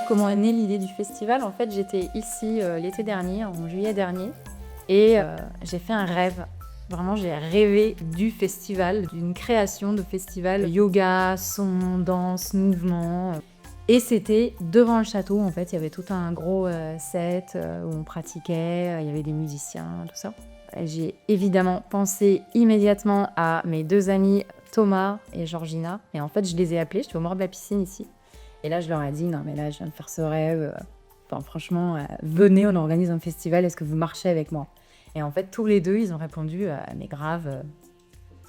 comment est née l'idée du festival. En fait, j'étais ici l'été dernier, en juillet dernier, et j'ai fait un rêve. Vraiment, j'ai rêvé du festival, d'une création de festival yoga, son, danse, mouvement. Et c'était devant le château, en fait, il y avait tout un gros set où on pratiquait, il y avait des musiciens, tout ça. Et j'ai évidemment pensé immédiatement à mes deux amis Thomas et Georgina. Et en fait, je les ai appelés, j'étais au bord de la piscine ici. Et là, je leur ai dit, non mais là, je viens de faire ce rêve. Enfin, franchement, venez, on organise un festival, est-ce que vous marchez avec moi? Et en fait, tous les deux, ils ont répondu, mais grave,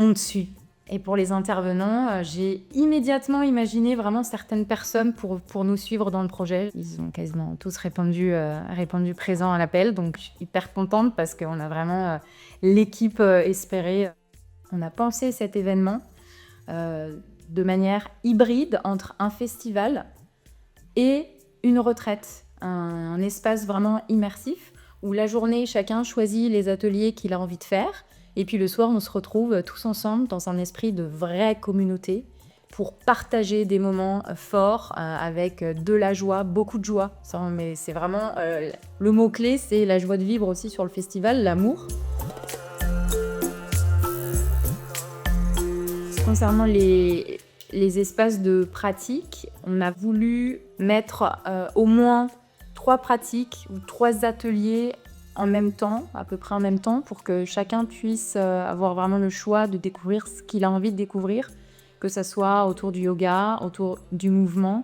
on te suit. Et pour les intervenants, j'ai immédiatement imaginé vraiment certaines personnes pour nous suivre dans le projet. Ils ont quasiment tous répondu présent à l'appel, donc je suis hyper contente parce qu'on a vraiment l'équipe espérée. On a pensé cet événement de manière hybride entre un festival et une retraite, un espace vraiment immersif où la journée, chacun choisit les ateliers qu'il a envie de faire. Et puis le soir, on se retrouve tous ensemble dans un esprit de vraie communauté pour partager des moments forts avec de la joie, beaucoup de joie. Mais c'est vraiment le mot-clé, c'est la joie de vivre aussi sur le festival, l'amour. Concernant les espaces de pratique, on a voulu mettre au moins 3 pratiques ou 3 ateliers en même temps, à peu près en même temps, pour que chacun puisse avoir vraiment le choix de découvrir ce qu'il a envie de découvrir, que ça soit autour du yoga, autour du mouvement,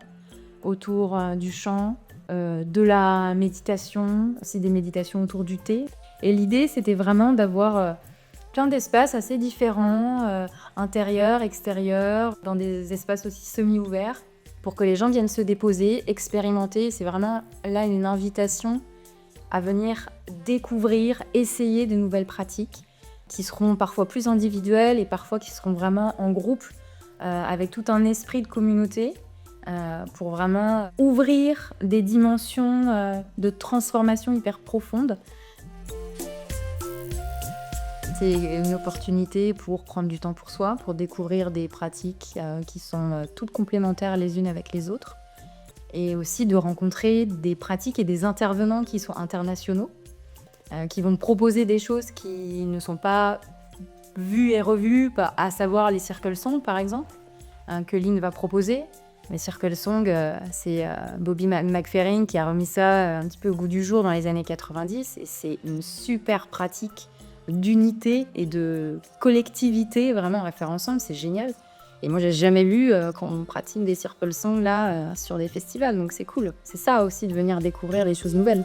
autour du chant, de la méditation, aussi des méditations autour du thé. Et l'idée, c'était vraiment d'avoir plein d'espaces assez différents, intérieurs, extérieurs, dans des espaces aussi semi-ouverts, pour que les gens viennent se déposer, expérimenter. C'est vraiment là une invitation à venir découvrir, essayer de nouvelles pratiques qui seront parfois plus individuelles et parfois qui seront vraiment en groupe, avec tout un esprit de communauté, pour vraiment ouvrir des dimensions de transformation hyper profondes. C'est une opportunité pour prendre du temps pour soi, pour découvrir des pratiques qui sont toutes complémentaires les unes avec les autres. Et aussi de rencontrer des pratiques et des intervenants qui sont internationaux, qui vont proposer des choses qui ne sont pas vues et revues, à savoir les Circle Songs par exemple, que Lynn va proposer. Les Circle Songs, c'est Bobby McFerrin qui a remis ça un petit peu au goût du jour dans les années 90, et c'est une super pratique d'unité et de collectivité, vraiment à faire ensemble, c'est génial. Et moi, j'ai jamais vu qu'on pratique des Circle Songs là sur des festivals, donc c'est cool. C'est ça aussi de venir découvrir des choses nouvelles.